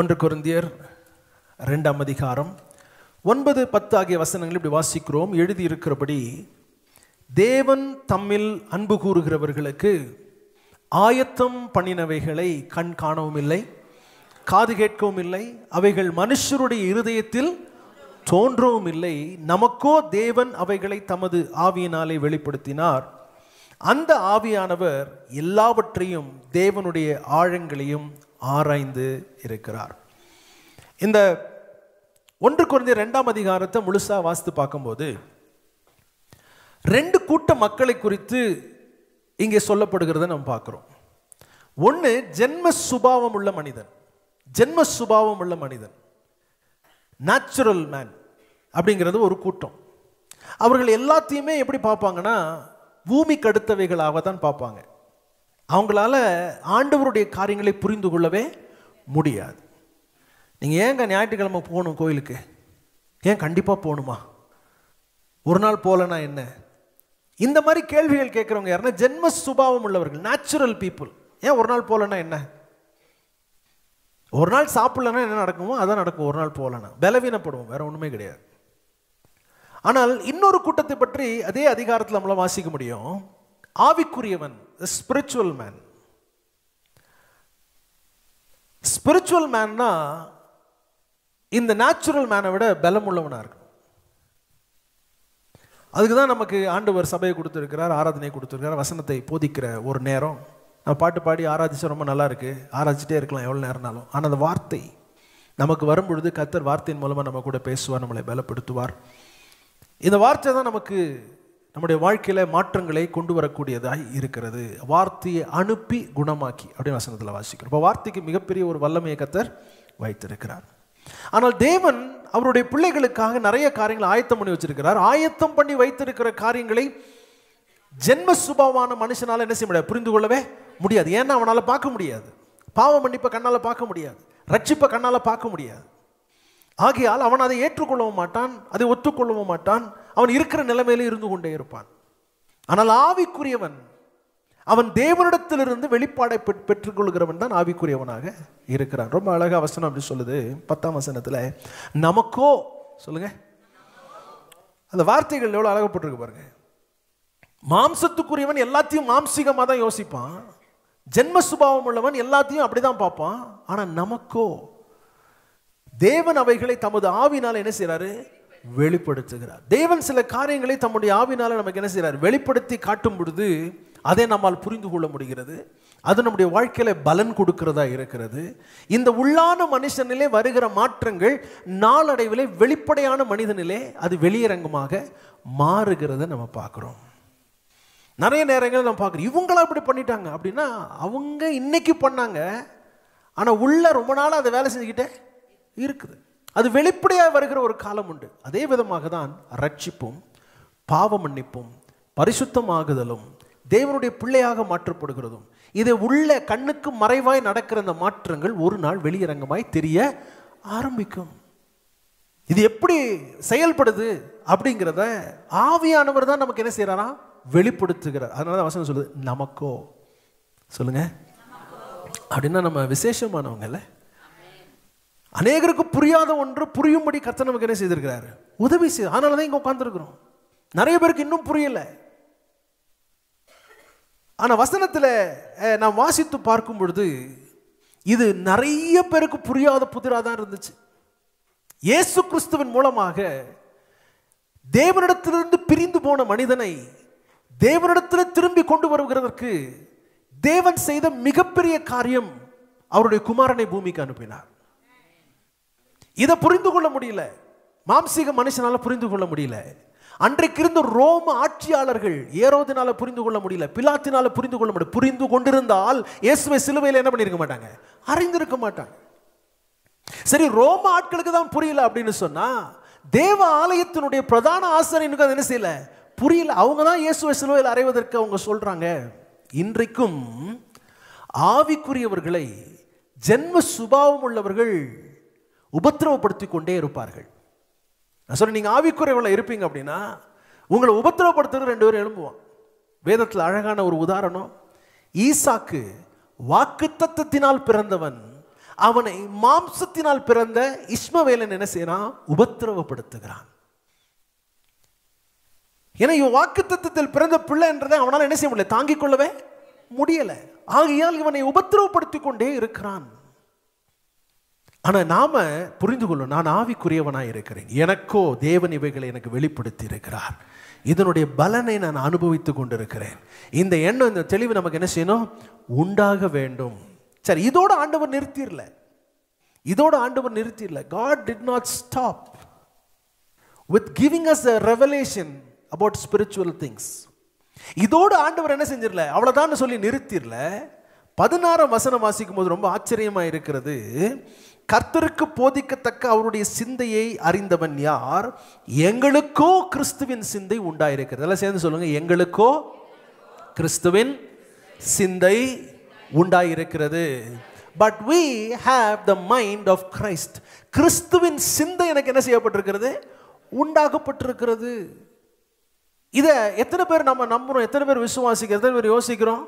1 கொரிந்தியர் 2ஆம் அதிகாரம் 9, 10 ஆகிய வசனங்கள் இப்படி வாசிக்கிறோம். எழுதியிருக்கிறபடி, தேவன் தம்மில் அன்பு கூறுகிறவர்களுக்கு ஆயத்தம் பண்ணினவைகளை கண் காணவும் இல்லை, காது கேட்கவும் இல்லை, அவைகள் மனுஷருடைய இருதயத்தில் தோன்றவும் இல்லை. நமக்கோ தேவன் அவைகளை தமது ஆவியினாலே வெளிப்படுத்தினார். அந்த ஆவியானவர் எல்லாவற்றையும் தேவனுடைய ஆழங்களையும் ஆராய்ந்து இருக்கிறார். இந்த 1 கொரிந்தியர் 2ஆம் அதிகாரத்தை முழுசா வாசித்து பார்க்கும்போது 2 கூட்ட மக்களை குறித்து இங்கே சொல்லப்படுகிறத நம்ம பார்க்கிறோம். ஒன்று, ஜென்ம சுபாவம் உள்ள மனிதன். ஜென்ம சுபாவம் உள்ள மனிதன், நேச்சுரல் மேன் அப்படிங்கிறது ஒரு கூட்டம். அவர்கள் எல்லாத்தையுமே எப்படி பார்ப்பாங்கன்னா, பூமிக்கு அடுத்தவைகளாக தான் பார்ப்பாங்க. அவங்களால ஆண்டவருடைய காரியங்களை புரிந்து கொள்ளவே முடியாது. நீங்கள் ஏங்க ஞாயிற்றுக்கிழமை போகணும் கோயிலுக்கு? ஏன் கண்டிப்பாக போகணுமா? ஒரு நாள் போகலன்னா என்ன? இந்த மாதிரி கேள்விகள் கேட்குறவங்க யாருன்னா ஜென்ம சுபாவம் உள்ளவர்கள், நேச்சுரல் பீப்புள். ஏன் ஒரு நாள் போகலன்னா என்ன? ஒரு நாள் சாப்பிடலன்னா என்ன நடக்குமோ அதான் நடக்கும். ஒரு நாள் போகலன்னா பலவீனப்படுவோம், வேற ஒன்றுமே கிடையாது. ஆனால் இன்னொரு கூட்டத்தை பற்றி அதே அதிகாரத்தில் நம்மளால வாசிக்க முடியும். ஆவிக்குரியவன், ஸ்பிரிச்சுவல் மேன். ஸ்பிரிச்சுவல் மேன்னா இந்த நேச்சுரல் மேனை விட பலம் உள்ளவனாக இருக்கும். அதுக்கு தான் நமக்கு ஆண்டவர் சபையை கொடுத்துருக்கிறார், ஆராதனை கொடுத்துருக்கிறார், வசனத்தை போதிக்கிற ஒரு நேரம். நம்ம பாட்டு பாடி ஆராதிச்சு ரொம்ப நல்லா இருக்கு, ஆராய்ச்சிட்டே இருக்கலாம் எவ்வளோ நேரம்னாலும். ஆனால் அந்த வார்த்தை நமக்கு வரும்பொழுது கர்த்தர் வார்த்தையின் மூலமாக நம்ம கூட பேசுவார், நம்மளை பலப்படுத்துவார். இந்த வார்த்தை தான் நமக்கு நம்முடைய வாழ்க்கையில் மாற்றங்களை கொண்டு வரக்கூடியதாய் இருக்கிறது. வார்த்தையை அனுப்பி குணமாக்கி அப்படின்னு வசனத்தில் வாசிக்கிறோம். இப்போ வார்த்தைக்கு மிகப்பெரிய ஒரு வல்லமையை கர்த்தர் வைத்திருக்கிறார். ஆனால் தேவன் அவருடைய பிள்ளைகளுக்காக நிறைய காரியங்களை ஆயத்தம் பண்ணி வச்சிருக்கிறார். ஆயத்தம் பண்ணி வைத்திருக்கிற காரியங்களை ஜென்ம சுபாவமான மனுஷனால என்ன செய்ய முடியாது, புரிந்து கொள்ளவே முடியாது. ஏன்னா அவனால் பார்க்க முடியாது. பாவ மன்னிப்பை கண்ணால் பார்க்க முடியாது, ரட்சிப்பை கண்ணால் பார்க்க முடியாது. ஆகையால் அவன் அதை ஏற்றுக்கொள்ளவும் மாட்டான், அதை ஒத்துக்கொள்ளவும் மாட்டான். அவன் இருக்கிற நிலைமையில இருந்து கொண்டே இருப்பான். ஆனால் ஆவிக்குரியவன், அவன் தேவனிடத்திலிருந்து வெளிப்பாடை பெற்றுக்கொள்கிறவன் தான் ஆவிக்குரியவனாக இருக்கிறான். ரொம்ப அழகா வசனம் அப்படி சொல்லுது 10ஆம் வசனத்துல, நமக்கோ, சொல்லுங்க, அந்த வார்த்தைகள் எவ்வளவு அழகப்பட்டிருக்கு பாருங்க. மாம்சத்துக்குரியவன் எல்லாத்தையும் மாம்சீகமாக தான் யோசிப்பான். ஜென்ம சுபாவம் உள்ளவன் எல்லாத்தையும் அப்படிதான் பார்ப்பான். ஆனா நமக்கோ தேவன் அவைகளை தமது ஆவினால என்ன செய்யறாரு, வெளிப்படுத்துகிறார். தேவன் சில காரியங்களை தம்முடைய ஆவினால நமக்கு என்ன செய்யறாரு, வெளிப்படுத்தி காட்டும் பொழுது அதை நம்மால் புரிந்து கொள்ள முடிகிறது. அது நம்முடைய வாழ்க்கையில பலன் கொடுக்கிறதா இருக்கிறது. இந்த உள்ளான மனுஷனிலே வருகிற மாற்றங்கள் நாளடைவிலே வெளிப்படையான மனிதனிலே அது வெளியரங்கமாக மாறுகிறத நம்ம பார்க்கிறோம். நிறைய நேரங்கள் நம்ம பார்க்குறோம், இவங்களா இப்படி பண்ணிட்டாங்க அப்படின்னா அவங்க இன்னைக்கு பண்ணாங்க, ஆனால் உள்ள ரொம்ப நாளாக அதை வேலை செஞ்சுக்கிட்டே இருக்குது. அது வெளிப்படையாக வருகிற ஒரு காலம் உண்டு. அதே விதமாக தான் ரட்சிப்பும் பாவ மன்னிப்பும் பரிசுத்தமாகுதலும் தேவனுடைய பிள்ளையாக மாற்றப்படுகிறதும், இதை உள்ள கண்ணுக்கு மறைவாய் நடக்கிற அந்த மாற்றங்கள் ஒரு நாள் வெளியரங்கமாய் தெரிய ஆரம்பிக்கும். இது எப்படி செயல்படுது அப்படிங்கிறத ஆவியானவர் தான் நமக்கு என்ன செய்யறாரா, வெளிப்படுத்துகிறார். அதனால தான் வசனம் சொல்லுது நமக்கோ. சொல்லுங்க, அப்படின்னா நம்ம விசேஷமானவங்க இல்லை. அநேகருக்கு புரியாத ஒன்று புரியும்படி கர்த்தர் நமக்கு என்ன செய்திருக்கிறார், உதவி செய்ய. அதனால தான் இங்கே உட்கார்ந்துருக்கிறோம். நிறைய பேருக்கு இன்னும் புரியல. ஆனால் வசனத்தில் நான் வாசித்து பார்க்கும் பொழுது இது நிறைய பேருக்கு புரியாத புதிராக தான் இருந்துச்சு. இயேசு கிறிஸ்துவின் மூலமாக தேவனிடத்திலிருந்து பிரிந்து போன மனிதனை தேவனிடத்தில் திரும்பி கொண்டு வருகிறதற்கு தேவன் செய்த மிகப்பெரிய காரியம் அவருடைய குமாரனை பூமிக்கு அனுப்பினார். இதை புரிந்து கொள்ள முடியல, மாம்சீக மனுஷனால புரிந்து கொள்ள முடியல. அன்றைக்கு இருந்த ரோம ஆட்சியாளர்கள் ஏரோதினால புரிந்து கொள்ள முடியல, பிலாத்தினால புரிந்து கொள்ள முடியல. புரிந்து கொண்டிருந்தால் இயேசுவை சிலுவையில் என்ன பண்ணிருக்க மாட்டாங்க, அறிந்திருக்க மாட்டாங்க. சரி, ரோம ஆட்களுக்கு தான் புரியல அப்படின்னு சொன்னா தேவ ஆலயத்தினுடைய பிரதான ஆசாரியனுக்கு அது என்ன செய்யல, புரியல. அவங்க தான் இயேசுவை சிலுவையில் அறைவதற்கு அவங்க சொல்றாங்க. இன்றைக்கும் ஆவிக்குரியவர்களை ஜென்ம சுபாவம் உள்ளவர்கள் உபத்திரவப்படுத்தி கொண்டே இருப்பார்கள். நான் சொல்றேன், நீங்க ஆவிக்குரியவர்களா இருப்பீங்க அப்படின்னா உங்களை உபத்திரவப்படுத்துறது 2 பேரும் எழும்புவான். வேதத்தில் அழகான ஒரு உதாரணம், ஈசாக்கு வாக்குத்தத்தத்தினால் பிறந்தவன், அவனை மாம்சத்தினால் பிறந்த இஸ்மவேலன் என்ன செய்யறான்? உபத்திரவப்படுத்துகிறான். ஏன்னா இவன் வாக்குத்தத்தத்தில் பிறந்த பிள்ளை என்றதை அவனால் என்ன செய்ய முடியல, தாங்கிக் கொள்ளவே முடியல. ஆகையால் இவனை உபத்திரவப்படுத்தி கொண்டே இருக்கிறான். ஆனா நாம புரிந்து கொள்ளும், நான் ஆவிக்குரியவனாய் இருக்கிறேன், எனக்கோ தேவன் இவைகளை எனக்கு வெளிப்படுத்தி இருக்கிறார், இதனுடைய பலனை நான் அனுபவித்துக் கொண்டிருக்கிறேன். இந்த எண்ணம், இந்த தெளிவு நமக்கு என்ன செய்யணும்? உண்டாக வேண்டும். சரி, இதோட ஆண்டவர் நிறுத்திடல. God did not stop with giving us a revelation about spiritual things. இதோட ஆண்டவர் என்ன செஞ்சிரல, அவ்வளவுதான் சொல்லி நிறுத்திரல. 16 வசனம் வாசிக்கும் போது ரொம்ப ஆச்சரியமா இருக்கிறது. கர்த்தருக்கு போதிக்கத்தக்க அவருடைய சிந்தையை அறிந்தவன் யார்? எங்களுக்கோ கிறிஸ்துவின் சிந்தை உண்டாயிருக்கிறது. எல்லாம் சேர்ந்து சொல்லுங்க, எங்களுக்கோ கிறிஸ்துவின் சிந்தை உண்டாயிருக்கிறது. But we have the mind of Christ. கிறிஸ்துவின் சிந்தை எனக்கு என்ன செய்யப்பட்டிருக்கிறது? உண்டாக்கப்பட்டிருக்கிறது. இதை எத்தனை பேர் நம்ம நம்புறோம்? எத்தனை பேர் விசுவாசிக்கிறோம்? எத்தனை பேர் யோசிக்கிறோம்?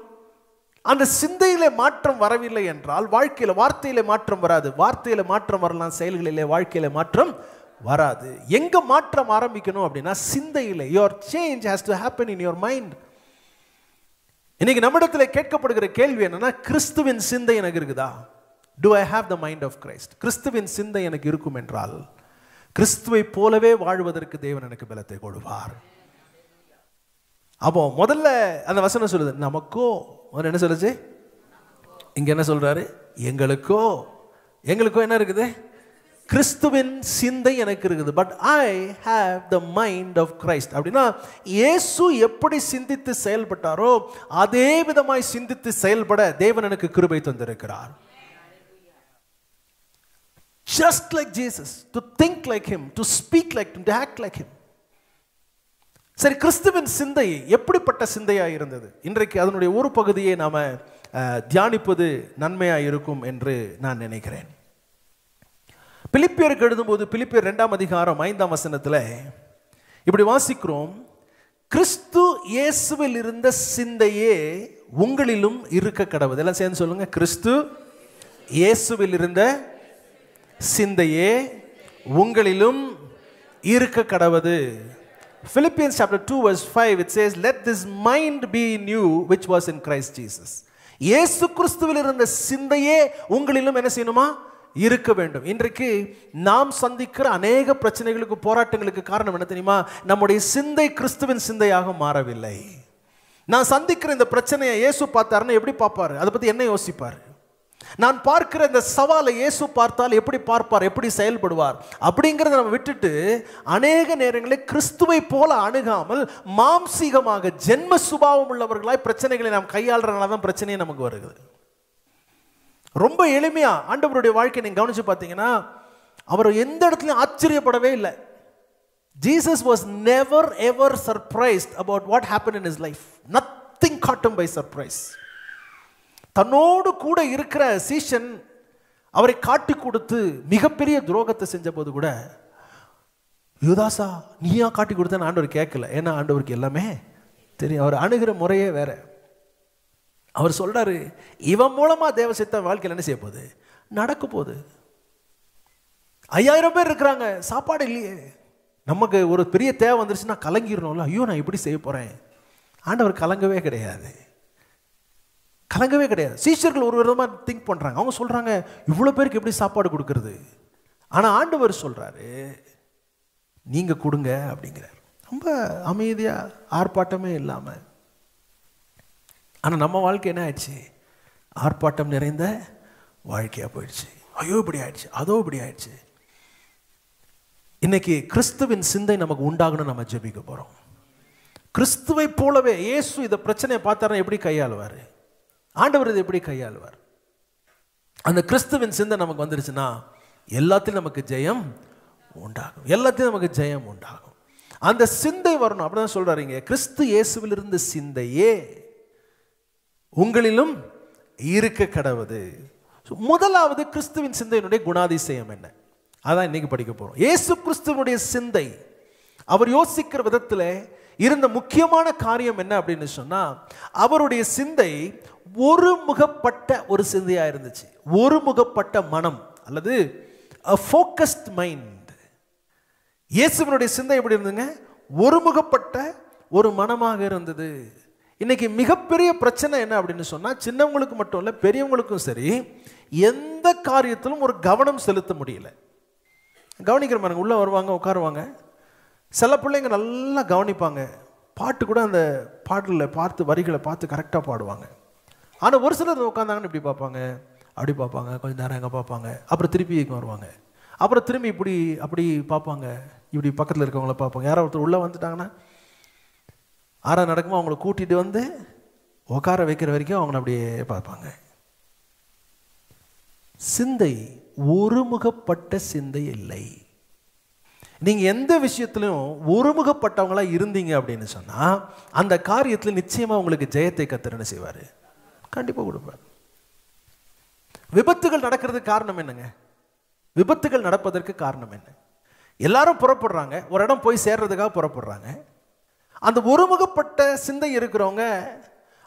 அந்த சிந்தையிலே மாற்றம் வரவில்லை என்றால் வாழ்க்கையில, வார்த்தையில மாற்றம் வராது. வார்த்தையில மாற்றம் வரலாம், செயல்களிலே, வாழ்க்கையில மாற்றம் வராது. எங்க மாற்றம் ஆரம்பிக்கணும் அப்படின்னா சிந்தையிலே. Your change has to happen in your mind. இன்னைக்கு நம்மிடத்தில் கேட்கப்படுகிற கேள்வி என்னன்னா, கிறிஸ்துவின் சிந்தை எனக்கு இருக்குதா? Do I have the mind of Christ? கிறிஸ்துவின் சிந்தை எனக்கு இருக்கும் என்றால் கிறிஸ்துவை போலவே வாழ்வதற்கு தேவன் எனக்கு பலத்தை கொடுப்பார். அப்போ முதல்ல அந்த வசனம் சொல்லுது, நமக்கோ. என்ன சொல்லுச்சு இங்க? என்ன சொல்றாரு? எங்களுக்கோ. என்ன இருக்குது? கிறிஸ்துவின் சிந்தை எனக்கு இருக்குது. But I have the mind of Christ. அப்படின்னா இயேசு எப்படி சிந்தித்து செயல்பட்டாரோ அதே விதமாய் சிந்தித்து செயல்பட தேவன் எனக்கு கிருபை தந்திருக்கிறார். Just like Jesus, to think like him, to speak like him, to act like him. சரி, கிறிஸ்துவின் சிந்தை எப்படிப்பட்ட சிந்தையா இருந்தது? இன்றைக்கு அதனுடைய ஒரு பகுதியை நாம தியானிப்பது நன்மையா இருக்கும் என்று நான் நினைக்கிறேன். பிலிப்பியருக்கு எழுதும்போது பிலிப்பியர் 2ஆம் அதிகாரம் 5ஆம் வசனத்துல இப்படி வாசிக்கிறோம், கிறிஸ்து இயேசுவில் இருந்த சிந்தையே உங்களிலும் இருக்க கடவுது. எல்லாம் சேர்ந்து சொல்லுங்க, கிறிஸ்து இயேசுவில் இருந்த சிந்தையே உங்களிலும் இருக்க கடவுது. Philippians chapter 2 verse 5 it says, let this mind be in you which was in Christ Jesus. இயேசு கிறிஸ்துவில் இருந்த சிந்தையே உங்களிலும் என்ன செய்யணுமா? இருக்க வேண்டும். இன்றைக்கு நாம் சந்திக்கிற அநேக பிரச்சனைகளுக்கு, போராட்டங்களுக்கு காரணம் என்ன தெரியுமா? நம்முடைய சிந்தை கிறிஸ்துவின் சிந்தையாக மாறவில்லை. நான் சந்திக்கிற இந்த பிரச்சனையை இயேசு பார்த்தாருன்னா எப்படி பார்ப்பாரு? அதை பத்தி என்ன யோசிப்பாரு? நான் பார்க்கிற இந்த சவாலை இயேசு பார்த்தால் எப்படி பார்ப்பார், எப்படி செயல்படுவார்? அப்படிங்கிறத நம்ம விட்டுட்டு அநேக நேரங்களில் கிறிஸ்துவை போல அணுகாமல் மாம்சீகமாக ஜென்ம சுபாவம் உள்ளவர்களாய் பிரச்சனைகளை நாம் கையாளுறதுனால தான் பிரச்சனையே நமக்கு வருகிறது. ரொம்ப எளிமையா ஆண்டவருடைய வாழ்க்கையை நீங்க கவனிச்சு பார்த்தீங்கன்னா, அவர் எந்த இடத்துலையும் ஆச்சரியப்படவே இல்லை. Jesus was never ever surprised about what happened in his life. Nothing caught him by surprise. தன்னோடு கூட இருக்கிற சீஷன் அவரை காட்டி கொடுத்து மிகப்பெரிய துரோகத்தை செஞ்ச போது கூட, யூதாசா நீயா காட்டி கொடுத்தேன்னு ஆண்டவர் கேட்கல. ஏன்னா ஆண்டவருக்கு எல்லாமே தெரியும். அவர் அணுகிற முறையே வேற. அவர் சொல்றாரு, இவன் மூலமா தேவ சித்தம் வாழ்க்கையில் என்ன செய்ய போகுது? நடக்க போகுது. 5000 பேர் இருக்கிறாங்க, சாப்பாடு இல்லையே. நமக்கு ஒரு பெரிய தேவை வந்துருச்சுன்னா கலங்கிடணும்ல. ஐயோ நான் இப்படி செய்ய போறேன். ஆண்டவர் கலங்கவே கிடையாது. சீஷர்கள் ஒரு விதமா திங்க் பண்றாங்க. அவங்க சொல்றாங்க, இவ்வளவு பேருக்கு எப்படி சாப்பாடு கொடுக்கறது? ஆனா ஆண்டவர் சொல்றாரு, நீங்க கொடுங்க அப்படிங்கிறார். ரொம்ப அமைதியா, ஆர்ப்பாட்டமே இல்லாம. ஆனா நம்ம வாழ்க்கை என்ன ஆயிடுச்சு? ஆர்ப்பாட்டம் நிறைந்த வாழ்க்கையா போயிடுச்சு. ஐயோ இப்படி ஆயிடுச்சு, அதோ இப்படி ஆயிடுச்சு. இன்னைக்கு கிறிஸ்துவின் சிந்தை நமக்கு உண்டாகணும். நம்ம ஜெபிக்க போறோம். கிறிஸ்துவை போலவே இயேசு இந்த பிரச்சனையை பார்த்தாருன்னா எப்படி கையாளுவாரு? ஆண்டவர் இதை எப்படி கையாளுவார்? அந்த கிறிஸ்துவின் சிந்தை நமக்கு வந்துருச்சுன்னா எல்லாத்தையும் நமக்கு ஜெயம் உண்டாகும். அந்த சிந்தை வரணும். அப்படிதான் சொல்றாருங்க, கிறிஸ்து இயேசுவில் இருந்த சிந்தையே உங்களிலும் இருக்க கடவுது. முதலாவது கிறிஸ்துவின் சிந்தையினுடைய குணாதிசயம் என்ன? அதான் இன்னைக்கு படிக்க போறோம். இயேசு கிறிஸ்துவனுடைய சிந்தை, அவர் யோசிக்கிற விதத்தில் இருந்த முக்கியமான காரியம் என்ன அப்படின்னு சொன்னா, அவருடைய சிந்தை ஒருமுகப்பட்ட ஒரு சிந்தையா இருந்துச்சு. ஒருமுகப்பட்ட மனம் அல்லது a focused mind. இயேசுவினுடைய சிந்தை எப்படி இருந்ததுங்க? ஒருமுகப்பட்ட ஒரு மனமாக இருந்தது. இன்னைக்கு மிகப்பெரிய பிரச்சனை என்ன அப்படின்னு சொன்னா, சின்னவங்களுக்கு மட்டும் இல்லை, பெரியவங்களுக்கும் சரி, எந்த காரியத்திலும் ஒரு கவனம் செலுத்த முடியல. கவனிக்கிற மாதிரி உள்ள வருவாங்க, உட்காருவாங்க. சில பிள்ளைங்க நல்லா கவனிப்பாங்க, பாட்டு கூட அந்த பாடலில் பார்த்து வரிகளை பார்த்து கரெக்டாக பாடுவாங்க. ஆனால் ஒரு சிலர் உட்காந்தாங்கன்னு இப்படி பார்ப்பாங்க, அப்படி பார்ப்பாங்க, கொஞ்சம் நேரம் எங்கே பார்ப்பாங்க, அப்புறம் திருப்பி இங்கே வருவாங்க, அப்புறம் திரும்பி இப்படி அப்படி பார்ப்பாங்க, இப்படி பக்கத்தில் இருக்கவங்கள பார்ப்பாங்க. யாரோ ஒருத்தர் உள்ளே வந்துட்டாங்கன்னா ஆறாவது நடக்குமோ அவங்கள கூட்டிகிட்டு வந்து உட்கார வைக்கிற வரைக்கும் அவங்கள அப்படியே பார்ப்பாங்க. சிந்தை ஒருமுகப்பட்ட சிந்தை இல்லை. நீங்கள் எந்த விஷயத்திலும் ஒருமுகப்பட்டவங்களா இருந்தீங்க அப்படின்னு சொன்னால் அந்த காரியத்தில் நிச்சயமாக உங்களுக்கு ஜெயத்தை கர்த்தர் என்ன செய்வார்? கண்டிப்பாக கொடுப்பார். விபத்துகள் நடக்கிறதுக்கு காரணம் என்னங்க? விபத்துகள் நடப்பதற்கு காரணம் என்ன? எல்லாரும் புறப்படுறாங்க, ஒரு இடம் போய் சேர்றதுக்காக புறப்படுறாங்க. அந்த ஒருமுகப்பட்ட சிந்தை இருக்கிறவங்க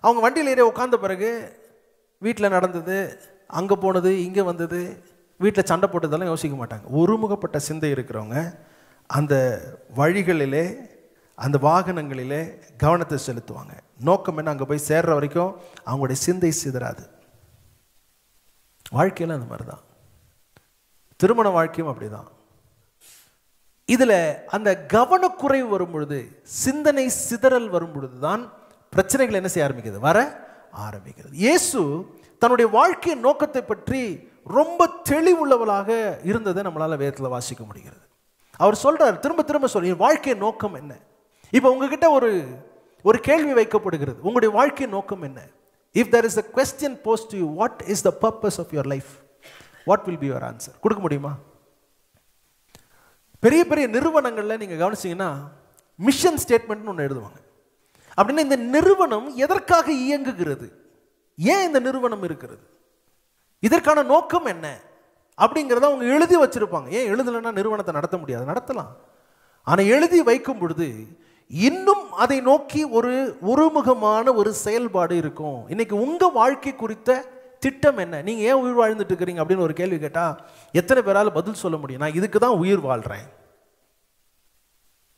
அவங்க வண்டியில் ஏறி உட்கார்ந்த பிறகு வீட்டில் நடந்தது, அங்கே போனது, இங்கே வந்தது, வீட்டில் சண்டை போட்டதெல்லாம் யோசிக்க மாட்டாங்க. ஒருமுகப்பட்ட சிந்தை இருக்கிறவங்க அந்த வழிகளிலே, அந்த வாகனங்களிலே கவனத்தை செலுத்துவாங்க. நோக்கம் என்ன? அங்கே போய் சேர்ற வரைக்கும் அவங்களுடைய சிந்தை சிதறாது. வாழ்க்கையில் அந்த மாதிரி தான், திருமண வாழ்க்கையும் அப்படிதான். இதில் அந்த கவனக்குறைவு வரும் பொழுது, சிந்தனை சிதறல் வரும் பொழுது தான் பிரச்சனைகள் என்ன செய்ய ஆரம்பிக்கிறது? வர ஆரம்பிக்கிறது. இயேசு தன்னுடைய வாழ்க்கையின் நோக்கத்தை பற்றி ரொம்ப தெளிவுள்ளவளாக இருந்ததை நம்மளால் வேதத்தில் வாசிக்க முடிகிறது. அவர் சொல்றார், திரும்ப திரும்ப சொல்லி, வாழ்க்கையின் நோக்கம் என்ன? இப்போ உங்ககிட்ட ஒரு கேள்வி வைக்கப்படுகிறது, உங்களுடைய வாழ்க்கையின் நோக்கம் என்ன? If there is a question posed to you, what is the purpose of your life? What will be your answer? கொடுக்க முடியுமா? பெரிய பெரிய நிறுவனங்களில் நீங்கள் கவனிச்சிங்கன்னா மிஷன் ஸ்டேட்மெண்ட்னு ஒன்று எழுதுவாங்க. அப்படின்னா இந்த நிறுவனம் எதற்காக இயங்குகிறது, ஏன் இந்த நிறுவனம் இருக்கிறது, இதற்கான நோக்கம் என்ன அப்படிங்கிறத அவங்க எழுதி வச்சிருப்பாங்க. ஏன் எழுதலைன்னா நிறுவனத்தை நடத்த முடியாது? நடத்தலாம். ஆனால் எழுதி வைக்கும் பொழுது இன்னும் அதை நோக்கி ஒருமுகமான ஒரு செயல்பாடு இருக்கும். இன்னைக்கு உங்கள் வாழ்க்கை குறித்த திட்டம் என்ன? நீங்கள் ஏன் உயிர் வாழ்ந்துட்டு இருக்கிறீங்க அப்படின்னு ஒரு கேள்வி கேட்டால் எத்தனை பேரால் பதில் சொல்ல முடியும்? நான் இதுக்கு தான் உயிர் வாழ்கிறேன்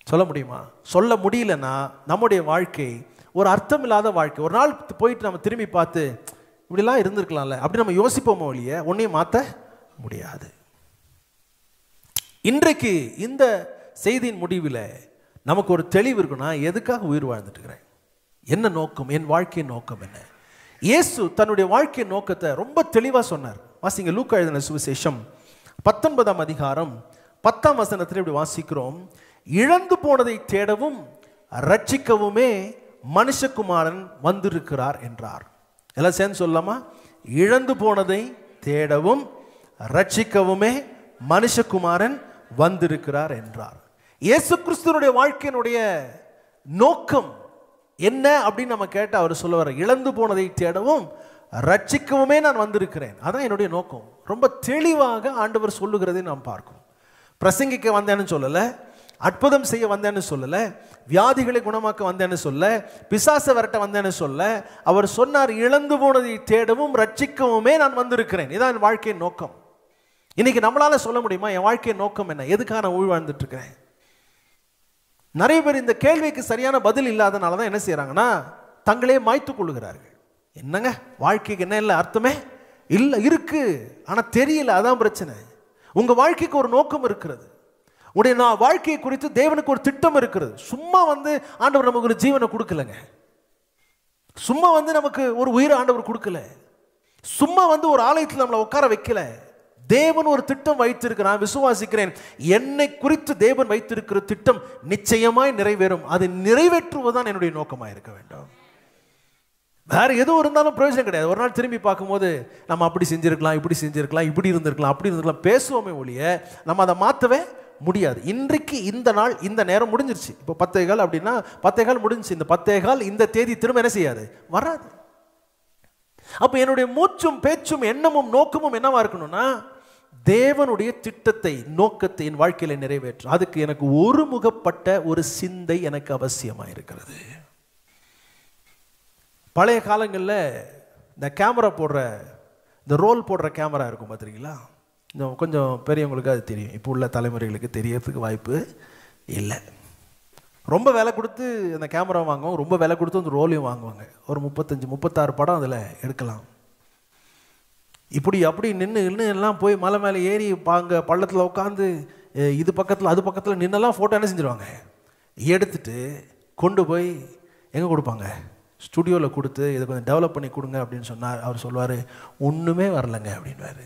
சொல்ல முடியுமா? சொல்ல முடியலன்னா நம்முடைய வாழ்க்கை ஒரு அர்த்தம் இல்லாத வாழ்க்கை. ஒரு நாள் போயிட்டு நம்ம திரும்பி பார்த்து இப்படிலாம் இருந்திருக்கலாம்ல அப்படி நம்ம யோசிப்போமோ ஒழிய ஒன்றையும் மாற்ற முடியாது. இன்றைக்கு இந்த செய்தியின் முடிவில் நமக்கு ஒரு தெளிவு இருக்குன்னா, எதுக்காக உயிர் வாழ்ந்துட்டு இருக்கிறேன், என்ன நோக்கம், என் வாழ்க்கையின் நோக்கம் என்ன? இயேசு தன்னுடைய வாழ்க்கையின் நோக்கத்தை ரொம்ப தெளிவாக சொன்னார். வாசிங்க, லூக்கா எழுதின சுவிசேஷம் 19ஆம் அதிகாரம் 10ஆம் வசனத்தில் இப்படி வாசிக்கிறோம், இழந்து போனதை தேடவும் ரட்சிக்கவுமே மனுஷகுமாரன் வந்திருக்கிறார் என்றார். எல்லாம் சேர்ந்து சொல்லலாமா? இழந்து போனதை தேடவும் ரட்சிக்கவுமே மனுஷகுமாரன் வந்திருக்கிறார் என்றார். இயேசு கிறிஸ்துவினுடைய வாழ்க்கையினுடைய நோக்கம் என்ன அப்படின்னு நம்ம கேட்ட அவர் சொல்லுவார், இழந்து போனதை தேடவும் ரட்சிக்கவுமே நான் வந்திருக்கிறேன். அதான் என்னுடைய நோக்கம். ரொம்ப தெளிவாக ஆண்டவர் சொல்லுகிறதை நாம் பார்க்கிறோம். பிரசங்கிக்க வந்தேன்னு சொல்லலை, அற்புதம் செய்ய வந்தேன்னு சொல்லலை, வியாதிகளை குணமாக்க வந்தேன்னு சொல்ல, பிசாச விரட்ட வந்தேன்னு சொல்ல, அவர் சொன்னார், இழந்து போனதை தேடவும் ரட்சிக்கவுமே நான் வந்திருக்கிறேன். இதான் என் வாழ்க்கையின் நோக்கம். இன்னைக்கு நம்மளால சொல்ல முடியுமா என் வாழ்க்கையின் நோக்கம் என்ன, எதுக்காக நான் உயிர் வாழ்ந்துட்டு இருக்கிறேன்? நிறைய பேர் இந்த கேள்விக்கு சரியான பதில் இல்லாதனால தான் என்ன செய்யறாங்கன்னா, தங்களே மாய்த்து கொள்ளுகிறார்கள். என்னங்க வாழ்க்கைக்கு என்ன இல்லை, அர்த்தமே இல்லை, இருக்கு ஆனா தெரியல, அதான் பிரச்சனை. உங்க வாழ்க்கைக்கு ஒரு நோக்கம் இருக்கிறது, உடைய வாழ்க்கையை குறித்து தேவனுக்கு ஒரு திட்டம் இருக்கிறது. சும்மா வந்து ஆண்டவர் நமக்கு ஒரு ஜீவனை கொடுக்கலங்க, சும்மா வந்து நமக்கு ஒரு உயிரை ஆண்டவர் கொடுக்கல, சும்மா வந்து ஒரு ஆலயத்தில் நம்மளை உட்கார வைக்கல. தேவன் ஒரு திட்டம் வைத்திருக்கிறான், விசுவாசிக்கிறேன். என்னை குறித்து தேவன் வைத்திருக்கிற திட்டம் நிச்சயமாய் நிறைவேறும். அதை நிறைவேற்றுவதுதான் என்னுடைய நோக்கமாக இருக்க வேண்டும். வேற எதுவும் இருந்தாலும் பிரயோஜனம் கிடையாது. ஒரு நாள் திரும்பி பார்க்கும்போது நம்ம அப்படி செஞ்சிருக்கலாம், இப்படி செஞ்சிருக்கலாம், இப்படி இருந்திருக்கலாம், அப்படி இருந்திருக்கலாம் பேசுவோமே ஒழிய நம்ம அதை மாற்றவே முடியாது. இன்றைக்கு இந்த நாள் இந்த நேரம் முடிஞ்சிருச்சு. இப்போ 10:15 அப்படின்னா 10:15 முடிஞ்சிச்சு. இந்த 10:15 இந்த தேதி திரும்ப என்ன செய்யாது, வராது. அப்போ என்னுடைய மூச்சும் பேச்சும் எண்ணமும் நோக்கமும் என்னவா இருக்கணும்னா, தேவனுடைய திட்டத்தை நோக்கத்தை என் வாழ்க்கையில நிறைவேற்றும். அதுக்கு எனக்கு ஒருமுகப்பட்ட ஒரு சிந்தை எனக்கு அவசியமாக இருக்கிறது. பழைய காலங்களில் இந்த கேமரா போடுற, இந்த ரோல் போடுற கேமரா இருக்கும் பார்த்துருக்கீங்களா? இந்த கொஞ்சம் பெரியவங்களுக்கு அது தெரியும், இப்போ உள்ள தலைமுறைகளுக்கு தெரியறதுக்கு வாய்ப்பு இல்லை. ரொம்ப விலை கொடுத்து அந்த கேமரா வாங்குவாங்க, ரொம்ப விலை கொடுத்து அந்த ரோலையும் வாங்குவாங்க. ஒரு 35-36 படம் அதில் எடுக்கலாம். இப்படி அப்படி நின்று எல்லாம் போய் மலை மேலே ஏறி பாங்க பள்ளத்தில் உட்காந்து இது பக்கத்தில் அது பக்கத்தில் நின்னெல்லாம் ஃபோட்டோ என்ன செஞ்சுருவாங்க, எடுத்துட்டு கொண்டு போய் எங்கே கொடுப்பாங்க, ஸ்டுடியோவில் கொடுத்து இதை கொஞ்சம் டெவலப் பண்ணி கொடுங்க அப்படின்னு சொன்னார். அவர் சொல்லுவார், ஒன்றுமே வரலைங்க அப்படின்வாரு.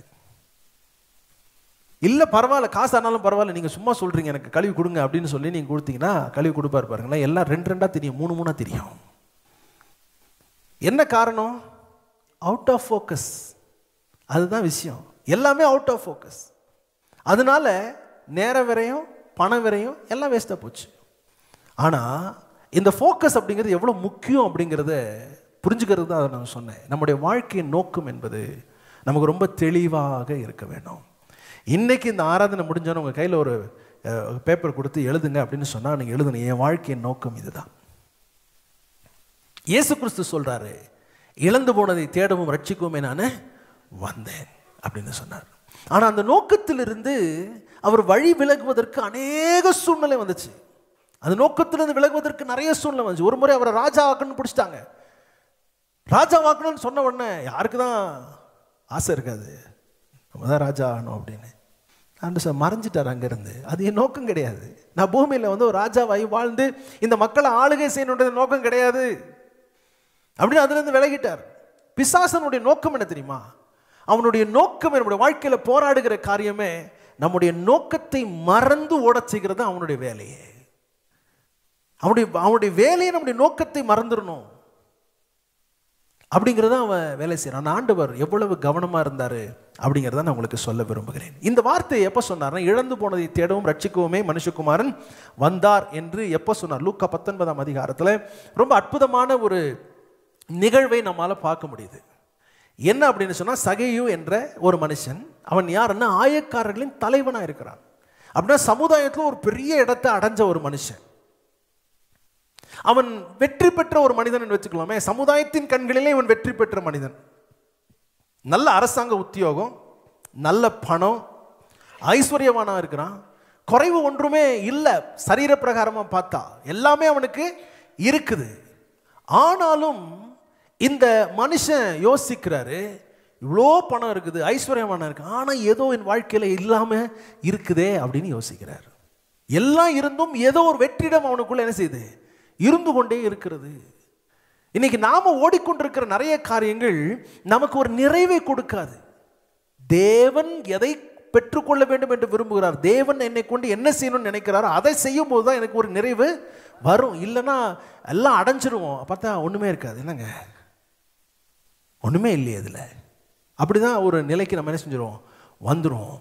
இல்லை பரவாயில்ல, காசு ஆனாலும் பரவாயில்ல, நீங்கள் சும்மா சொல்கிறீங்க எனக்கு கழுவி கொடுங்க அப்படின்னு சொல்லி நீங்கள் கொடுத்தீங்கன்னா கழுவி கொடுப்பாரு பாருங்களேன். எல்லாம் 2 தெரியும், 3 தெரியும். என்ன காரணம்? Out of focus. அதுதான் விஷயம், எல்லாமே அவுட் ஆஃப் ஃபோக்கஸ். அதனால நேர விரையும் பண விரையும் எல்லாம் வேஸ்ட்டாக போச்சு. ஆனால் இந்த ஃபோக்கஸ் அப்படிங்கிறது எவ்வளோ முக்கியம் அப்படிங்கிறத புரிஞ்சுக்கிறது தான் அதை நான் சொன்னேன். நம்முடைய வாழ்க்கையின் நோக்கம் என்பது நமக்கு ரொம்ப தெளிவாக இருக்க வேண்டும். இன்றைக்கி இந்த ஆராதனை முடிஞ்சோன்னு உங்கள் கையில் ஒரு பேப்பர் கொடுத்து எழுதுங்க அப்படின்னு சொன்னால் நீங்கள் எழுதுங்க, என் வாழ்க்கையின் நோக்கம் இதுதான். இயேசு கிறிஸ்து சொல்கிறாரு, இழந்து போனதை தேடவும் ரட்சிக்கவும் நான் வந்தேன் அப்படின்னு சொன்னார். ஆனால் அந்த நோக்கத்திலிருந்து அவர் வழி விலகுவதற்கு அநேக சூழ்நிலை வந்துச்சு. அந்த நோக்கத்திலிருந்து விலகுவதற்கு நிறைய சூழ்நிலை வந்துச்சு. ஒரு முறை அவரை ராஜா ஆக்கணும்னு பிடிச்சிட்டாங்க. ராஜா ஆக்கணும்னு சொன்ன உடனே யாருக்கு தான் ஆசை இருக்காது, நம்ம தான் ராஜா ஆகணும் அப்படின்னு. ஆண்டு சார் மறைஞ்சிட்டார் அங்கேருந்து. அது என் நோக்கம் கிடையாது. நான் பூமியில் வந்து ஒரு ராஜாவாகி வாழ்ந்து இந்த மக்களை ஆளுகை செய்யணுன்றது நோக்கம் கிடையாது அப்படின்னு அதுலேருந்து விலகிட்டார். பிசாசனுடைய நோக்கம் என்ன தெரியுமா? அவனுடைய நோக்கம் நம்முடைய வாழ்க்கையில் போராடுகிற காரியமே நம்முடைய நோக்கத்தை மறந்து ஓடச் செய்கிறது அவனுடைய வேலையே. அவனுடைய வேலையை நம்முடைய நோக்கத்தை மறந்துடணும் அப்படிங்கிறத அவன் வேலை செய்யறான். ஆண்டவர் எவ்வளவு கவனமாக இருந்தார் அப்படிங்கிறத நான் உங்களுக்கு சொல்ல விரும்புகிறேன். இந்த வார்த்தையை எப்போ சொன்னார்னா, இழந்து போனதை தேடவும் ரட்சிக்கவுமே மனுஷகுமாரன் வந்தார் என்று எப்போ சொன்னார்? லூக்கா 19ஆம் அதிகாரத்தில் ரொம்ப அற்புதமான ஒரு நிகழ்வை நம்மால் பார்க்க முடியுது. என்ன அப்படின்னு சொன்னால், சகேயு என்ற ஒரு மனுஷன், அவன் யாருன்னா ஆயக்காரர்களின் தலைவனாக இருக்கிறான். அப்படின்னா சமுதாயத்தில் ஒரு பெரிய இடத்தை அடைஞ்ச ஒரு மனுஷன். அவன் வெற்றி பெற்ற ஒரு மனிதன் வச்சுக்கலாமே. சமுதாயத்தின் கண்களிலே இவன் வெற்றி பெற்ற மனிதன். நல்ல அரசாங்க உத்தியோகம், நல்ல பணம், ஐஸ்வர்யவானா இருக்கிறான். குறைவு ஒன்றுமே இல்லை. சரீர பிரகாரமாக பார்த்தா எல்லாமே அவனுக்கு இருக்குது. ஆனாலும் இந்த மனுஷன் யோசிக்கிறாரு, இவ்வளோ பணம் இருக்குது, ஐஸ்வர்யமான இருக்கு, ஆனால் ஏதோ என் வாழ்க்கையில் இல்லாமல் இருக்குதே அப்படின்னு யோசிக்கிறார். எல்லாம் இருந்தும் ஏதோ ஒரு வெற்றிடம் அவனுக்குள்ள என்ன செய்யுது, இருந்து கொண்டே இருக்கிறது. இன்னைக்கு நாம ஓடிக்கொண்டிருக்கிற நிறைய காரியங்கள் நமக்கு ஒரு நிறைவை கொடுக்காது. தேவன் எதை பெற்றுக்கொள்ள வேண்டும் என்று விரும்புகிறார், தேவன் என்னை கொண்டு என்ன செய்யணும்னு நினைக்கிறாரோ அதை செய்யும் போது தான் எனக்கு ஒரு நிறைவு வரும். இல்லைன்னா எல்லாம் அடைஞ்சிருவோம், பார்த்தா ஒன்றுமே இருக்காது. என்னங்க ஒன்றுமே இல்லையே இதில், அப்படிதான் ஒரு நிலைக்கு நம்ம என்ன செஞ்சிருவோம், வந்துடும்.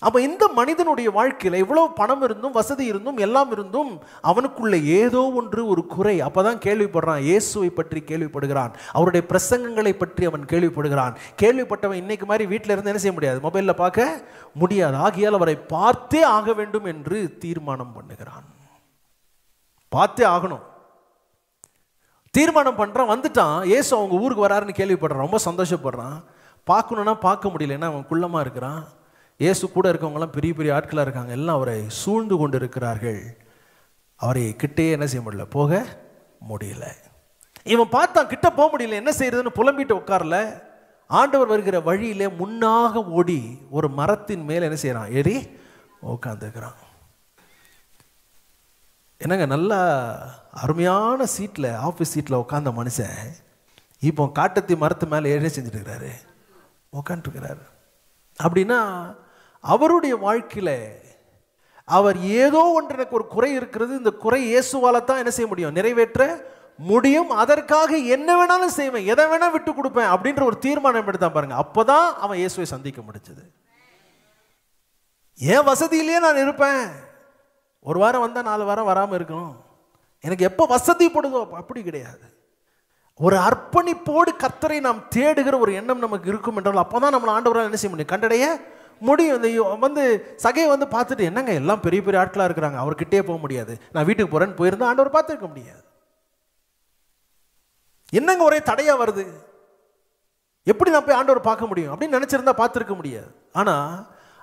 அப்போ இந்த மனிதனுடைய வாழ்க்கையில் இவ்வளோ பணம் இருந்தும் வசதி இருந்தும் எல்லாம் இருந்தும் அவனுக்குள்ள ஏதோ ஒன்று ஒரு குறை. அப்போதான் கேள்விப்படுறான், இயேசுவை பற்றி கேள்விப்படுகிறான், அவருடைய பிரசங்கங்களை பற்றி அவன் கேள்விப்படுகிறான். கேள்விப்பட்டவன் இன்னைக்கு மாதிரி வீட்டில் இருந்து என்ன செய்ய முடியாது, மொபைலில் பார்க்க முடியாது. ஆகியால் அவரை பார்த்தே ஆக வேண்டும் என்று தீர்மானம் பண்ணுகிறான். பார்த்தே ஆகணும் தீர்மானம் பண்ணுறான். வந்துட்டான், இயேசு அவங்க ஊருக்கு வராருன்னு கேள்விப்படுறான், ரொம்ப சந்தோஷப்படுறான். பார்க்கணுன்னா பார்க்க முடியல, ஏன்னா அவன் குள்ளமாக இருக்கிறான். இயேசு கூட இருக்கவங்களாம் பெரிய பெரிய ஆட்களாக இருக்காங்க, எல்லாம் அவரை சூழ்ந்து கொண்டு இருக்கிறார்கள். அவரை கிட்டேயே என்ன செய்ய முடியல, போக முடியல. இவன் பார்த்தான், கிட்ட போக முடியல, என்ன செய்யறதுன்னு புலம்பிட்டு உட்காரல. ஆண்டவர் வருகிற வழியிலே முன்னாக ஓடி ஒரு மரத்தின் மேலே என்ன செய்யறான், ஏறி உட்காந்துக்கிறான். என்னங்க நல்லா அருமையான சீட்டில், ஆஃபீஸ் சீட்டில் உட்காந்த மனுஷன் இப்போ காட்டத்தி மரத்து மேலே ஏறி செஞ்சுட்டு இருக்கிறாரு, உட்காந்துருக்கிறாரு. அப்படின்னா அவருடைய வாழ்க்கையில் அவர் ஏதோ ஒன்று, எனக்கு ஒரு குறை இருக்கிறது, இந்த குறை இயேசுவால தான் என்ன செய்ய முடியும், நிறைவேற்ற முடியும், அதற்காக என்ன வேணாலும் செய்வேன், எதை வேணா விட்டு கொடுப்பேன் அப்படின்ற ஒரு தீர்மானம் எடுத்தான் பாருங்க. அப்போதான் அவன் இயேசுவை சந்திக்க முடிச்சது. ஏன் வசதியிலேயே நான் இருப்பேன், ஒரு வாரம் வந்தால் 4 வாரம் வராமல் இருக்கணும், எனக்கு எப்போ வசதி போடுதோ அப்படி கிடையாது. ஒரு அர்ப்பணிப்போடு கர்த்தரை நாம் தேடுகிற ஒரு எண்ணம் நமக்கு இருக்கும் என்றால் அப்போதான் நம்மளை ஆண்டவரால் என்ன செய்ய முடியும், கண்டடைய முடியும். இந்த வந்து சகையை வந்து பார்த்துட்டு, என்னங்க எல்லாம் பெரிய பெரிய ஆட்களாக இருக்கிறாங்க, அவர்கிட்டே போக முடியாது, நான் வீட்டுக்கு போகிறேன்னு போயிருந்தா ஆண்டவர் பார்த்துருக்க முடியாது. என்னங்க ஒரே தடையாக வருது, எப்படி நான் போய் ஆண்டவரை பார்க்க முடியும் அப்படின்னு நினைச்சிருந்தா பார்த்துருக்க முடியாது. ஆனா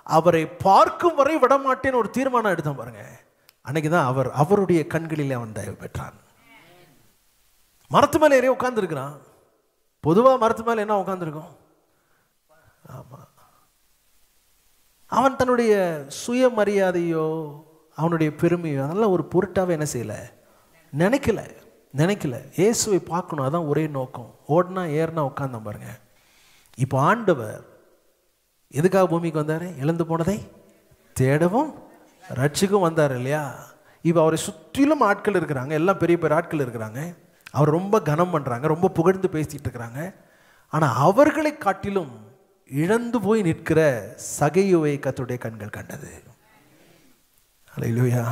அவரை பார்க்கும் வரை விடமாட்டேன்னு ஒரு தீர்மானம் எடுத்தான் பாருங்க. அன்னைக்கு தான் அவருடைய கண்களிலே அவன் தயவு பெற்றான். மரத்து மேலே ஏறி உட்கார்ந்துருக்கிறான். பொதுவா மரத்து மேலே என்ன உட்கார்ந்துருக்கும்? ஆமா, அவன் தன்னுடைய சுயமரியாதையோ அவனுடைய பெருமையோ அதெல்லாம் ஒரு பொருட்டாவே என்ன செய்யல, நினைக்கல. இயேசுவை பார்க்கணும், அதான் ஒரே நோக்கம். ஓடனா ஏறினா உட்கார்ந்தான் பாருங்க. இப்போ ஆண்டவர் எதுக்காக பூமிக்கு வந்தாரு? இழந்து போனதை தேடவும் ரட்சிக்கும் வந்தார் இல்லையா? இப்போ அவரை சுற்றிலும் ஆட்கள் இருக்கிறாங்க, எல்லாம் பெரிய பெரிய ஆட்கள் இருக்கிறாங்க. அவர் ரொம்ப கனம் பண்றாங்க, ரொம்ப புகழ்ந்து பேசிட்டு இருக்கிறாங்க. ஆனா அவர்களை காட்டிலும் இழந்து போய் நிற்கிற சகையுவை கர்த்தருடைய கண்கள் கண்டது. அல்லேலூயா.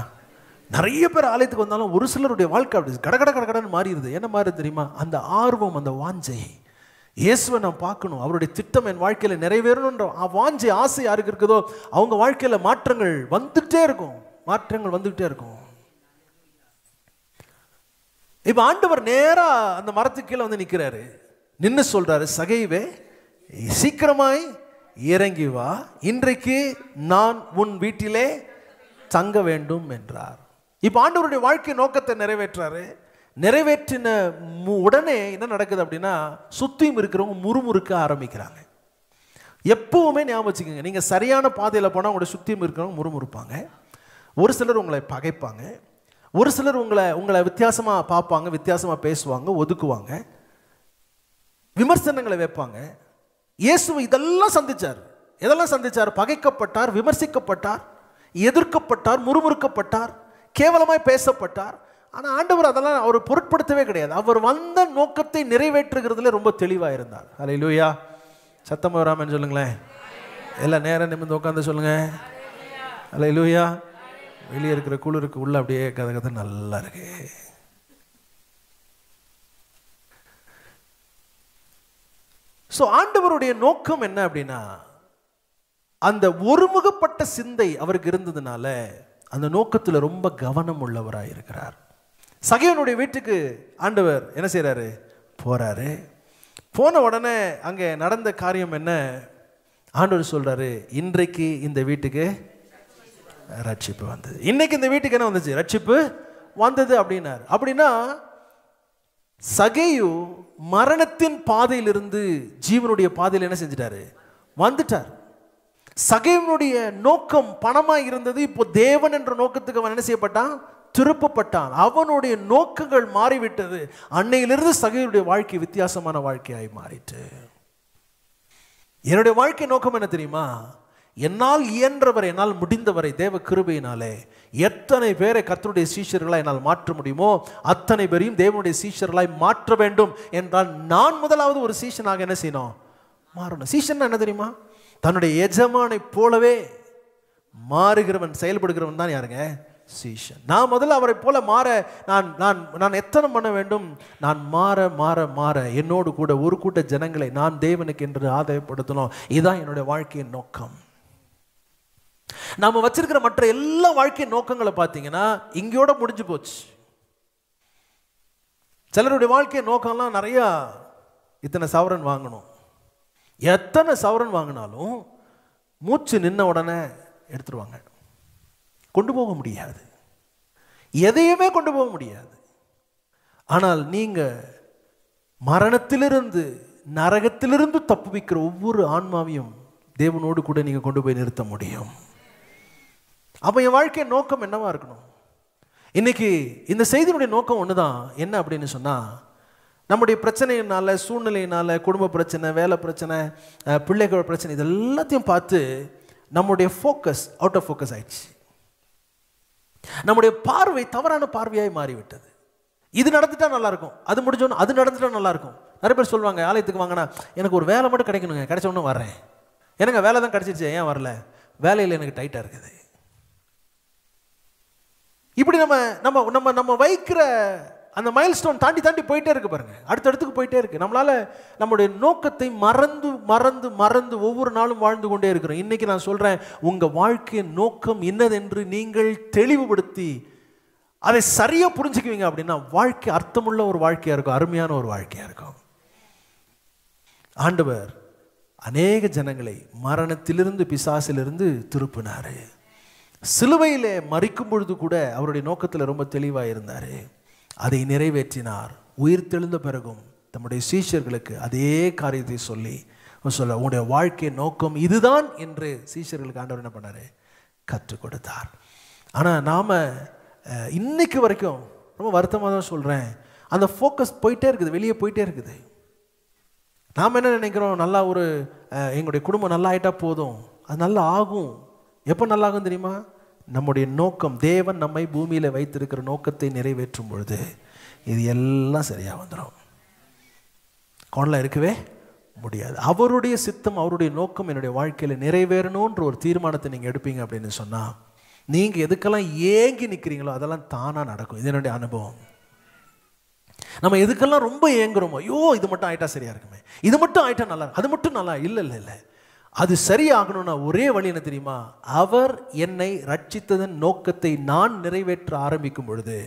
நிறைய பேர் ஆலயத்துக்கு வந்தாலும் ஒரு சிலருடைய வாழ்க்கை அப்படி கடன்னு மாறிடுது. என்ன மாறி தெரியுமா? அந்த ஆர்வம், அந்த வாஞ்சை, இயேசுவை நான் பார்க்கணும், அவருடைய திட்டம் என் வாழ்க்கையில் நிறைவேறணுன்ற வாஞ்சை, ஆசை யாருக்கு இருக்குதோ அவங்க வாழ்க்கையில் மாற்றங்கள் வந்துட்டே இருக்கும். இப்ப ஆண்டவர் நேரா அந்த மரத்துக்கு கீழே வந்து நிற்கிறாரு. நின்று சொல்றாரு, சகைவே சீக்கிரமாய் இறங்கி வா, இன்றைக்கு நான் உன் வீட்டிலே தங்க வேண்டும் என்றார். இப்ப ஆண்டவருடைய வாழ்க்கை நோக்கத்தை நிறைவேற்றாரு. நிறைவேற்றின உடனே என்ன நடக்குது அப்படின்னா, சுத்தியும் இருக்கிறவங்க முறுமுறுக்க ஆரம்பிக்கிறாங்க. எப்பவுமே ஞாபகம் வச்சுக்கோங்க, நீங்க சரியான பாதையில் போனால் உங்களுடைய சுத்தியும் இருக்கிறவங்க முறுமுறுப்பாங்க. ஒரு சிலர் உங்களை பகைப்பாங்க, ஒரு சிலர் உங்களை வித்தியாசமா பார்ப்பாங்க, வித்தியாசமா பேசுவாங்க, ஒதுக்குவாங்க, விமர்சனங்களை வைப்பாங்க. இயேசு இதெல்லாம் சந்திச்சார். எதெல்லாம் சந்திச்சார்? பகைக்கப்பட்டார், விமர்சிக்கப்பட்டார், எதிர்க்கப்பட்டார், முறுமுறுக்கப்பட்டார், கேவலமாய் பேசப்பட்டார். ஆனா ஆண்டவர் அதெல்லாம் அவர் பொருட்படுத்தவே கிடையாது. அவர் வந்த நோக்கத்தை நிறைவேற்றுகிறதுல ரொம்ப தெளிவா இருந்தார். அல்லேலூயா. சத்தமா வராமன்னு சொல்லுங்களேன். எல்லாம் நேரம் நிமிர்ந்து உட்காந்து சொல்லுங்க. அல்லேலூயா. வெளியே இருக்கிற குளிருக்கு உள்ள அப்படியே கதை நல்லா இருக்கு. சோ ஆண்டவருடைய நோக்கம் என்ன அப்படின்னா, அந்த ஒருமுகப்பட்ட சிந்தை அவருக்கு இருந்ததுனால அந்த நோக்கத்தில் ரொம்ப கவனம் உள்ளவராக இருக்கிறார். சகையனுடைய வீட்டுக்கு ஆண்டவர் என்ன செய்யறாரு? போறாரு. போன உடனே அங்கே நடந்த காரியம் என்ன? ஆண்டவர் சொல்றாரு, இன்றைக்கு இந்த வீட்டுக்கு ரட்சிப்பு வந்தது. இன்னைக்கு இந்த வீட்டுக்கு என்ன வந்துச்சு? ரட்சிப்பு வந்தது அப்படின்னாரு. அப்படின்னா சகேயு மரணத்தின் பாதையிலிருந்து ஜீவனுடைய பாதையில் என்ன செஞ்சிட்டாரு? வந்துட்டார். சகேயுனுடைய நோக்கம் பணமாய் இருந்தது. இப்போ தேவன் என்ற நோக்கத்துக்கு அவன் என்ன செய்யப்பட்டான்? திருப்பப்பட்டான். அவனுடைய நோக்கங்கள் மாறிவிட்டது. அன்னையிலிருந்து சகேயுடைய வாழ்க்கை வித்தியாசமான வாழ்க்கையாய் மாறிட்டு. என்னுடைய வாழ்க்கை நோக்கம் என்ன தெரியுமா? என்னால் இயன்றவரை, என்னால் முடிந்தவரை தேவ கிருபையினாலே எத்தனை பேரை கர்த்தருடைய சீஷர்களாய் என்னால் மாற்ற முடியுமோ அத்தனை பேரையும் தேவனுடைய சீஷர்களாய் மாற்ற வேண்டும் என்றால் நான் முதலாவது ஒரு சீஷனாக என்ன செய்யணும்? மாறணும். சீஷன் என்ன தெரியுமா? தன்னுடைய எஜமானை போலவே மாறுகிறவன், செயல்படுகிறவன் தான் யாருங்க? சீஷன். நான் முதல்ல அவரை போல மாற நான் எத்தனை பண்ண வேண்டும்? நான் மாற என்னோடு கூட ஒரு கூட்ட ஜனங்களை நான் தேவனுக்கு என்று ஆதாயப்படுத்தணும். இதுதான் என்னுடைய வாழ்க்கையின் நோக்கம். நாம வச்சிருக்கிற மற்ற எல்லா வாழ்க்கை நோக்கங்களை பார்த்தீங்கன்னா இங்கோட முடிஞ்சு போச்சு. சிலருடைய வாழ்க்கை நோக்கம்லாம் நிறைய, இத்தனை சவரன் வாங்கணும். எத்தனை சவரன் வாங்கினாலும் மூச்சு நின்ன உடனே எடுத்துருவாங்க. கொண்டு போக முடியாது, எதையுமே கொண்டு போக முடியாது. ஆனால் நீங்க மரணத்திலிருந்து, நரகத்திலிருந்து தப்புவிக்கிற ஒவ்வொரு ஆன்மாவையும் தேவனோடு கூட நீங்க கொண்டு போய் நிறுத்த முடியும். அப்ப என் வாழ்க்கை நோக்கம் என்னவா இருக்கணும்? இன்னைக்கு இந்த செய்தியினுடைய நோக்கம் ஒண்ணுதான். என்ன அப்படின்னு சொன்னா, நம்முடைய பிரச்சனையினால, சூழ்நிலையினால, குடும்ப பிரச்சனை, வேலை பிரச்சனை, பிள்ளைகள் பிரச்சனை, இது எல்லாத்தையும் பார்த்து நம்முடைய ஃபோக்கஸ் அவுட் ஆஃப் ஃபோக்கஸ் ஆயிடுச்சு. நம்முடைய பார்வை தவறான பார்வையாய் மாறிவிட்டது. இது நடந்துட்டா நல்லா இருக்கும், அது முடிஞ்சோன்னு அது நடந்துட்டா நல்லா இருக்கும். நிறைய பேர் சொல்லுவாங்க, ஆலயத்துக்கு வாங்கினா எனக்கு ஒரு வேலை மட்டும் கிடைக்கணுங்க, கிடைச்ச ஒன்றும் வர்றேன். எனக்கு வேலை தான் கிடைச்சிருச்சு, ஏன் வரல? வேலையில் எனக்கு டைட்டாக இருக்குது. இப்படி நம்ம நம்ம நம்ம நம்ம வைக்கிற அந்த மைல் ஸ்டோன் தாண்டி தாண்டி போயிட்டே இருக்கு பாருங்க, அடுத்தடுத்துக்கு போயிட்டே இருக்கு. நம்மளால நம்முடைய நோக்கத்தை மறந்து மறந்து மறந்து ஒவ்வொரு நாளும் வாழ்ந்து கொண்டே இருக்கிறோம். இன்னைக்கு நான் சொல்றேன், உங்க வாழ்க்கையின் நோக்கம் என்னதென்று நீங்கள் தெளிவுபடுத்தி அதை சரியா புரிஞ்சுக்குவீங்க அப்படின்னா வாழ்க்கை அர்த்தமுள்ள ஒரு வாழ்க்கையா இருக்கும், அருமையான ஒரு வாழ்க்கையா இருக்கும். ஆண்டவர் அநேக ஜனங்களை மரணத்திலிருந்து பிசாசிலிருந்து திருப்பினாரு. சிலுவையிலே மரிக்கும் பொழுது கூட அவருடைய நோக்கத்தில் ரொம்ப தெளிவாக இருந்தார். அதை நிறைவேற்றினார். உயிர் தெழுந்த பிறகும் தம்முடைய சீஷர்களுக்கு அதே காரியத்தை சொல்லி உங்களுடைய வாழ்க்கை நோக்கம் இதுதான் என்று சீஷர்களுக்கு ஆண்டவர் என்ன பண்ணார்? கற்றுக் கொடுத்தார். ஆனால் நாம் இன்னைக்கு வரைக்கும் ரொம்ப வருத்தமாக தான் சொல்கிறேன், அந்த ஃபோக்கஸ் போயிட்டே இருக்குது, வெளியே போயிட்டே இருக்குது. நாம் என்ன நினைக்கிறோம், நல்லா ஒரு எங்களுடைய குடும்பம் நல்லா ஆகிட்டா போதும், அது நல்லா ஆகும். எப்போ நல்லா ஆகும் தெரியுமா? நம்முடைய நோக்கம், தேவன் நம்மை பூமியில் வைத்திருக்கிற நோக்கத்தை நிறைவேற்றும் பொழுது இது எல்லாம் சரியாக வந்துடும். கோணலாம் இருக்கவே முடியாது. அவருடைய சித்தம், அவருடைய நோக்கம் என்னுடைய வாழ்க்கையில் நிறைவேறணுன்ற ஒரு தீர்மானத்தை நீங்கள் எடுப்பீங்க அப்படின்னு சொன்னால், நீங்கள் எதுக்கெல்லாம் ஏங்கி நிற்கிறீங்களோ அதெல்லாம் தானாக நடக்கும். இது என்னுடைய அனுபவம். நம்ம எதுக்கெல்லாம் ரொம்ப ஏங்குறோமோ, ஐயோ இது மட்டும் ஆகிட்டா சரியாக இருக்குமே, இது மட்டும் ஆகிட்டா நல்லா, அது மட்டும் நல்லா, இல்லை இல்லை இல்லை, அது சரியாகணும்னா ஒரே வழி என்ன தெரியுமா? அவர் என்னை ரட்சித்ததன் நோக்கத்தை நான் நிறைவேற்ற ஆரம்பிக்கும் பொழுது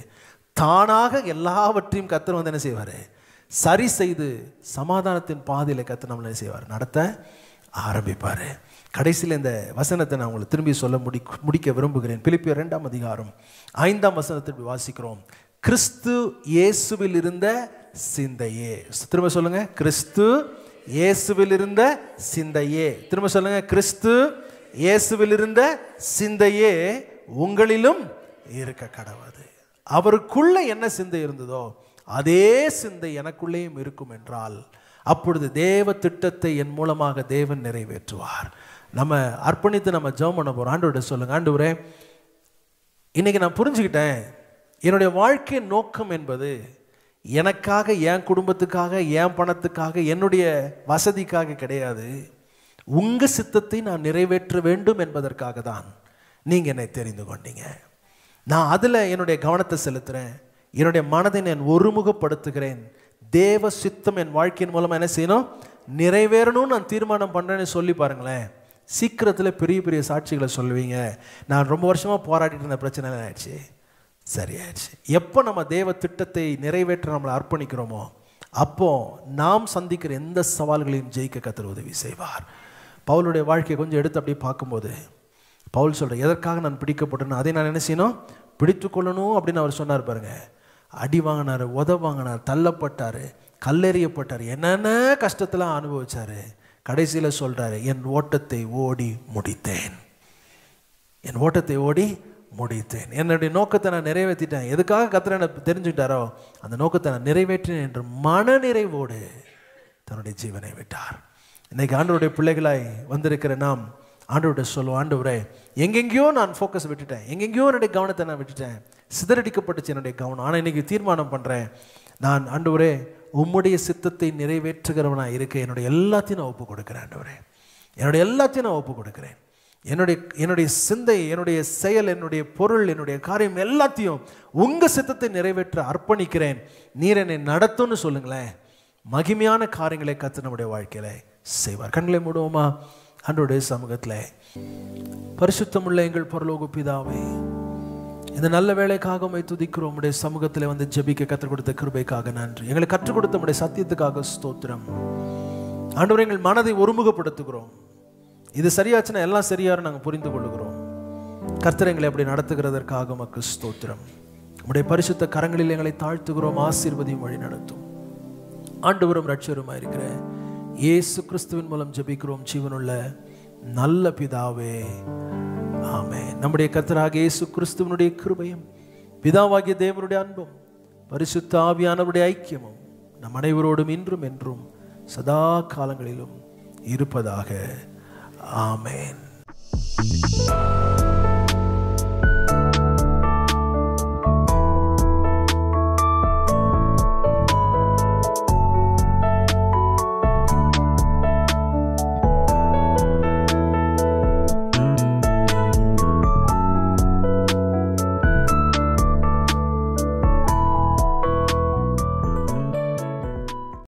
தானாக எல்லாவற்றையும் கர்த்தர் வந்து என்ன செய்வார்? சரி செய்து சமாதானத்தின் பாதையில் கர்த்தர் நம்மளை என்ன செய்வார்? நடத்த ஆரம்பிப்பார். கடைசியில் இந்த வசனத்தை நான் உங்களுக்கு திரும்பி சொல்ல முடிக்க விரும்புகிறேன். பிலிப்பியர் 2ஆம் அதிகாரம் 5ஆம் வசனத்தை வாசிக்கிறோம். கிறிஸ்து இயேசுவில் இருந்த சிந்தையே. திரும்ப சொல்லுங்க, கிறிஸ்து இயேசுவில் இருந்த சிந்தையே. திரும்ப சொல்லுங்க, கிறிஸ்து இயேசுவில் இருந்த சிந்தையே உங்களிலும் இருக்க கடவுது. அவருக்குள்ள என்ன சிந்தை இருந்ததோ அதே சிந்தை எனக்குள்ளேயும் இருக்கும் என்றால் அப்பொழுது தேவ திட்டத்தை என் மூலமாக தேவன் நிறைவேற்றுவார். நம்ம அர்ப்பணித்து நம்ம ஜெபம் பண்ண போறோம். ஆண்டவரே சொல்லுங்க, ஆண்டவரே இன்னைக்கு நான் புரிஞ்சுக்கிட்டேன், என்னுடைய வாழ்க்கை நோக்கம் என்பது எனக்காக, என் குடும்பத்துக்காக, என் பணத்துக்காக, என்னுடைய வசதிக்காக கிடையாது. உங்கள் சித்தத்தை நான் நிறைவேற்ற வேண்டும் என்பதற்காக தான் நீங்கள் என்னை தெரிந்து கொண்டீங்க. நான் அதில் என்னுடைய கவனத்தை செலுத்துகிறேன். என்னுடைய மனதை நான் ஒருமுகப்படுத்துகிறேன். தேவ சித்தம் என் வாழ்க்கையின் மூலமாக என்ன செய்யணும்? நிறைவேறணும்னு நான் தீர்மானம் பண்ணுறேன்னு சொல்லி பாருங்களேன், சீக்கிரத்தில் பெரிய பெரிய சாட்சிகளை சொல்லுவீங்க. நான் ரொம்ப வருஷமாக போராடிட்டு இருந்த பிரச்சனை ஆயிடுச்சு, சரியாயிடுச்சு. எப்போ நம்ம தேவ திட்டத்தை நிறைவேற்ற நம்மளை அர்ப்பணிக்கிறோமோ அப்போ நாம் சந்திக்கிற எந்த சவால்களையும் ஜெயிக்க கர்த்தர் உதவி செய்வார். பவுலுடைய வாழ்க்கையை கொஞ்சம் எடுத்து அப்படியே பார்க்கும்போது பவுல் சொல்கிறேன், எதற்காக நான் பிடிக்கப்பட்டேன்னு அதை நான் என்ன செய்யணும்? பிடித்து கொள்ளணும் அப்படின்னு அவர் சொன்னார் பாருங்க. அடி வாங்கினார், உத வாங்கினார், தள்ளப்பட்டார், கல்லெறியப்பட்டார், என்னென்ன கஷ்டத்தெல்லாம் அனுபவிச்சார். கடைசியில் சொல்கிறாரு, என் ஓட்டத்தை ஓடி முடித்தேன், என் ஓட்டத்தை ஓடி முடித்தேன், என்னுடைய நோக்கத்தை நான் நிறைவேற்றிட்டேன். எதுக்காக கர்த்தர் என்ன தெரிஞ்சுக்கிட்டாரோ அந்த நோக்கத்தை நான் நிறைவேற்றினேன் என்று மன நிறைவோடு தன்னுடைய ஜீவனை விட்டார். இன்னைக்கு ஆண்டவருடைய பிள்ளைகளாய் வந்திருக்கிற நாம் ஆண்டவர்கிட்ட சொல்லுவோம், ஆண்டவரே எங்கெங்கேயோ நான் ஃபோக்கஸ் விட்டுட்டேன், எங்கெங்கேயோ என்னுடைய கவனத்தை நான் விட்டுட்டேன், சிதறடிக்கப்பட்டுச்சு என்னுடைய கவனம். ஆனால் இன்னைக்கு தீர்மானம் பண்ணுறேன், நான் ஆண்டவரே உம்முடைய சித்தத்தை நிறைவேற்றுகிறவனாக இருக்க என்னுடைய எல்லாத்தையும் நான் ஒப்பு கொடுக்குறேன். ஆண்டவரே என்னுடைய எல்லாத்தையும் நான் ஒப்பு கொடுக்குறேன். என்னுடைய சிந்தை, என்னுடைய செயல், என்னுடைய பொருள், என்னுடைய காரியம் எல்லாத்தையும் உங்கள் சித்தத்தை நிறைவேற்ற அர்ப்பணிக்கிறேன். நீர் என்னை நடத்தும்னு சொல்லுங்களேன். மகிமையான காரியங்களை கர்த்தர் நம்முடைய வாழ்க்கையில செய்வார். கண்களை மூடுவோமா? ஆண்டவருடைய சமூகத்தில் பரிசுத்தமுள்ள எங்கள் பரலோக பிதாவே, இந்த நல்ல வேலைக்காக உம்மை துதிக்கிறோம். உம்முடைய சமூகத்தில் வந்து ஜெபிக்க கற்றுக் கொடுத்த கிருபைக்காக நன்றி. எங்களை கற்றுக் கொடுத்த உம்முடைய சத்தியத்துக்காக ஸ்தோத்திரம். ஆண்டவரே எங்கள் மனதை ஒருமுகப்படுத்துகிறோம். இது சரியாச்சுன்னா எல்லாம் சரியாரு நாங்கள் புரிந்து கொள்ளுகிறோம். கர்த்தர் எங்களை அப்படி நடத்துகிறதற்காக உமக்கு ஸ்தோத்திரம். உம்முடைய பரிசுத்த கரங்களில் எங்களை தாழ்த்துகிறோம். ஆசீர்வதியும் வழி நடத்தும். ஆண்டவரும் ரட்சகருமாய் இருக்கிற இயேசு கிறிஸ்துவின் மூலம் ஜெபிக்கிறோம் ஜீவனுள்ள நல்ல பிதாவே, ஆமென். நம்முடைய கர்த்தராகிய இயேசு கிறிஸ்துவினுடைய கிருபையும் பிதாவாகிய தேவனுடைய அன்பும் பரிசுத்த ஆவியானவருடைய ஐக்கியமும் நம் அனைவரோடும் இன்றும் என்றும் சதா காலங்களிலும் இருப்பதாக. ஆமென்.